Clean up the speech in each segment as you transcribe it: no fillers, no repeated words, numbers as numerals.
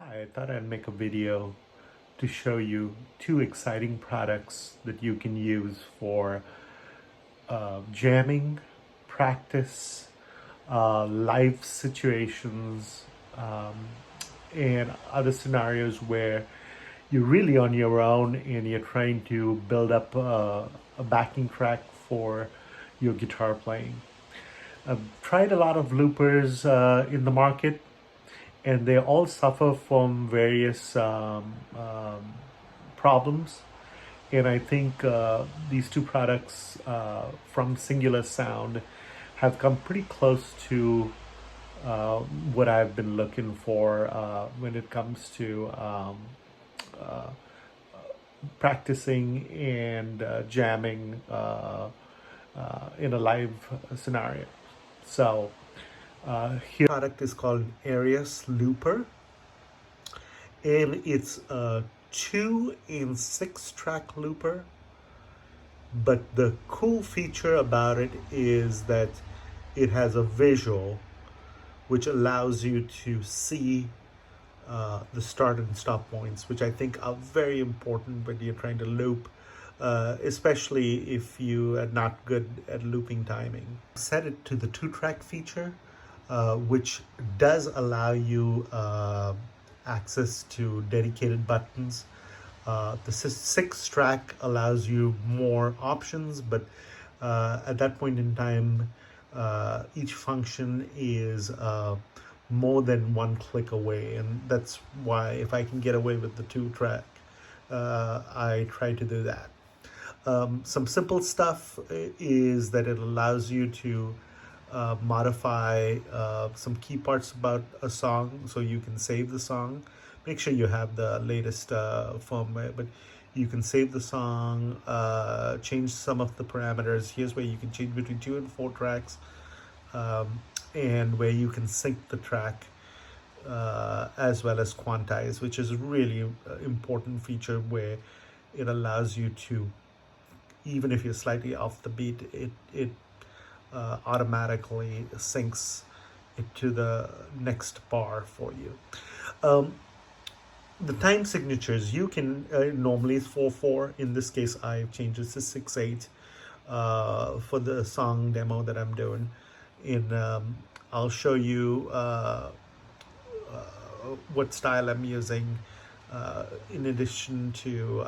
Hi, I thought I'd make a video to show you two exciting products that you can use for jamming, practice, live situations, and other scenarios where you're really on your own and you're trying to build up a backing track for your guitar playing. I've tried a lot of loopers in the market, and they all suffer from various problems. And I think these two products from Singular Sound have come pretty close to what I've been looking for when it comes to practicing and jamming in a live scenario. So here, product is called Aeros Looper, and it's a 2 and 6 track looper. But the cool feature about it is that it has a visual which allows you to see the start and stop points, which I think are very important when you're trying to loop, especially if you are not good at looping timing. Set it to the 2-track feature, which does allow you access to dedicated buttons. The 6-track allows you more options, but at that point in time, each function is more than one click away, and that's why if I can get away with the 2-track, I try to do that. Some simple stuff is that it allows you to modify some key parts about a song so you can save the song. Make sure you have the latest firmware, but you can save the song, change some of the parameters. Here's where you can change between 2 and 4 tracks, and where you can sync the track as well as quantize, which is a really important feature where it allows you to, even if you're slightly off the beat, it automatically syncs it to the next bar for you. The time signatures, you can normally is 4/4. In this case, I've changed it to 6/8 for the song demo that I'm doing. I'll show you what style I'm using in addition to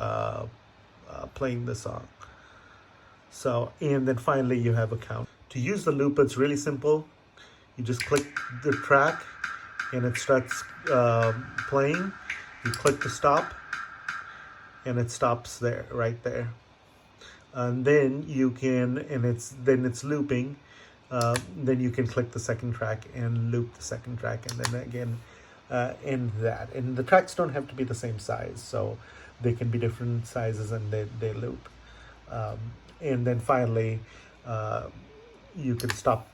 playing the song. So, and then finally you have a count. To use the looper, it's really simple. You just click the track and it starts playing. You click to stop and it stops there, right there. And then you can, and it's looping. Then you can click the second track and loop the second track, and then again end that. And the tracks don't have to be the same size, so they can be different sizes and they loop. And then finally, you can stop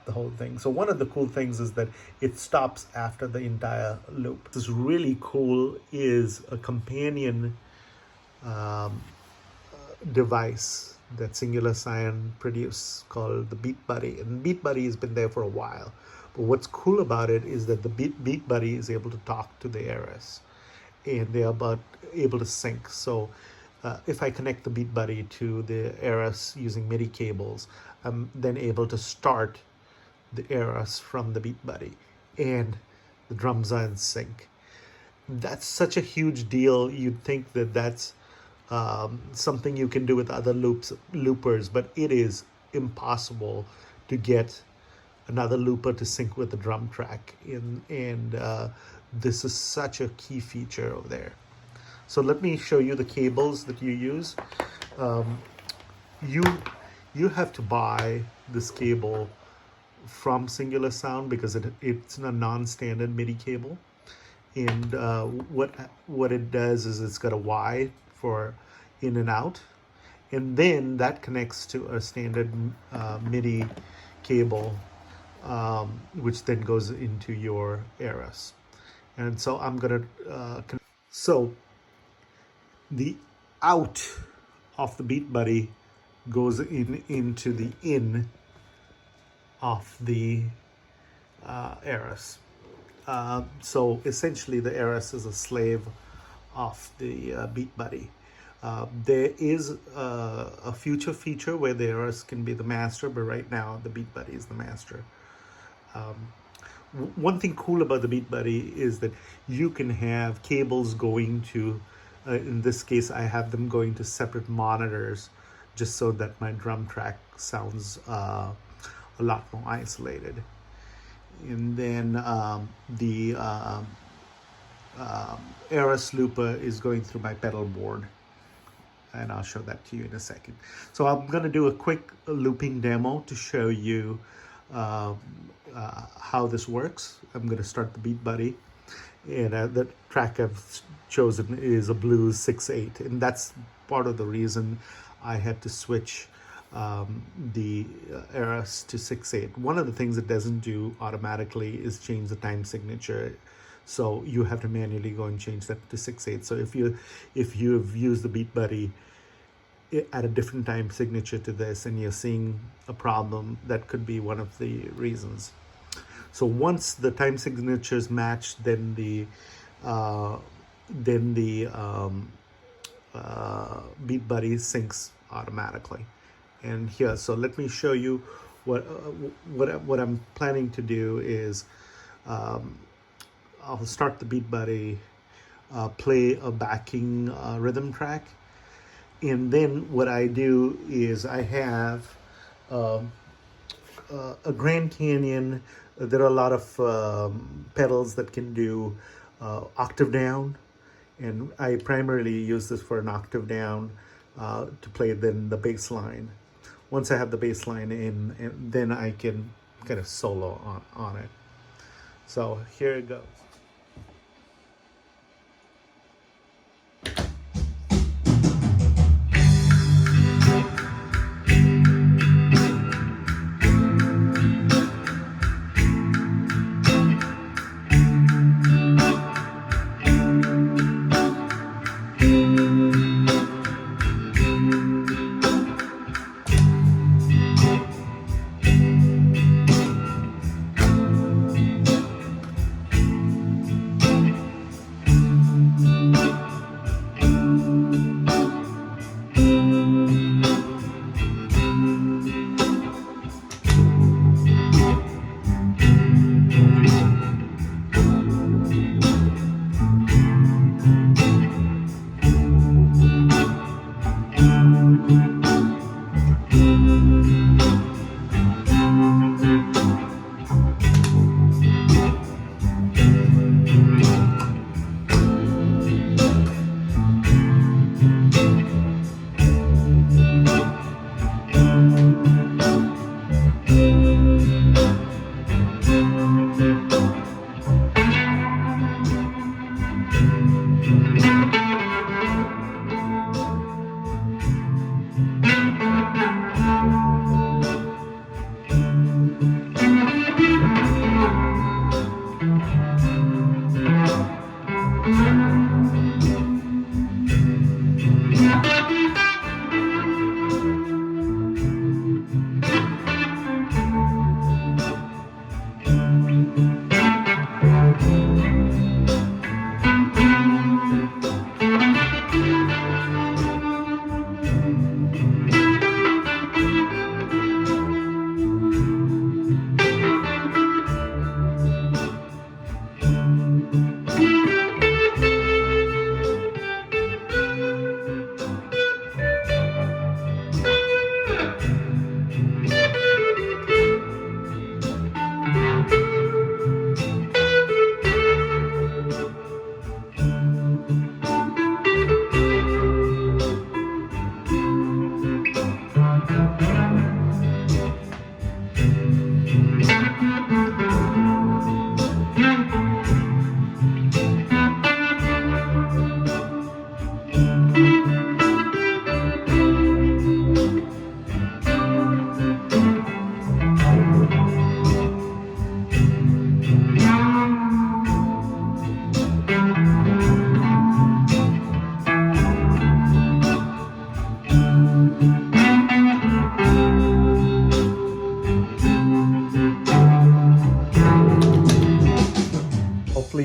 the whole thing. So one of the cool things is that it stops after the entire loop. This is really cool is a companion device that Singular Sound produced called the Beat Buddy. And Beat Buddy has been there for a while. But what's cool about it is that the Beat Buddy is able to talk to the Aeros, and they are able to sync. So if I connect the Beat Buddy to the Aeros using MIDI cables, I'm then able to start the Aeros from the Beat Buddy, and the drums are in sync. That's such a huge deal. You'd think that that's something you can do with other loopers, but it is impossible to get another looper to sync with the drum track. And this is such a key feature over there. So let me show you the cables that you use. You have to buy this cable from Singular Sound because it's a non-standard MIDI cable. And what it does is it's got a Y for in and out, and then that connects to a standard MIDI cable, which then goes into your Aeros. And so I'm gonna so the out of the Beat Buddy goes into the in of the Aeros. So essentially, the Aeros is a slave of the Beat Buddy. There is a future feature where the Aeros can be the master, but right now the Beat Buddy is the master. One thing cool about the Beat Buddy is that you can have cables going to, in this case, I have them going to separate monitors just so that my drum track sounds a lot more isolated. And then the Aeros looper is going through my pedal board, and I'll show that to you in a second. So I'm going to do a quick looping demo to show you how this works. I'm going to start the Beat Buddy, and the track I've chosen is a blues 6/8, and that's part of the reason I had to switch the Aeros to 6/8. One of the things it doesn't do automatically is change the time signature, so you have to manually go and change that to 6/8. So if you've used the Beat Buddy at a different time signature to this and you're seeing a problem, that could be one of the reasons. So once the time signatures match, then the Beat Buddy syncs automatically. And here, so let me show you what I'm planning to do is I'll start the Beat Buddy, play a backing rhythm track, and then what I do is I have a Grand Canyon. There are a lot of pedals that can do octave down, and I primarily use this for an octave down to play then the bass line. Once I have the bass line in, and then I can kind of solo on it. So here it goes.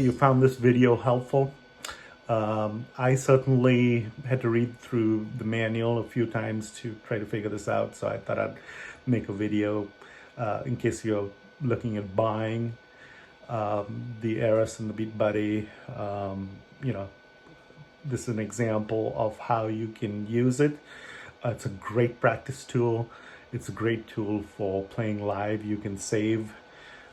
you found this video helpful. I certainly had to read through the manual a few times to try to figure this out, so I thought I'd make a video in case you're looking at buying the Aeros and the Beat Buddy. You know, this is an example of how you can use it. It's a great practice tool. It's a great tool for playing live. You can save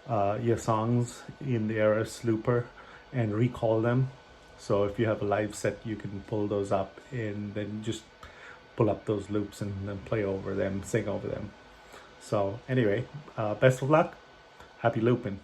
your songs in the Aeros Looper and recall them. So if you have a live set, you can pull those up and then just pull up those loops and then play over them, sing over them. So anyway, best of luck. Happy looping.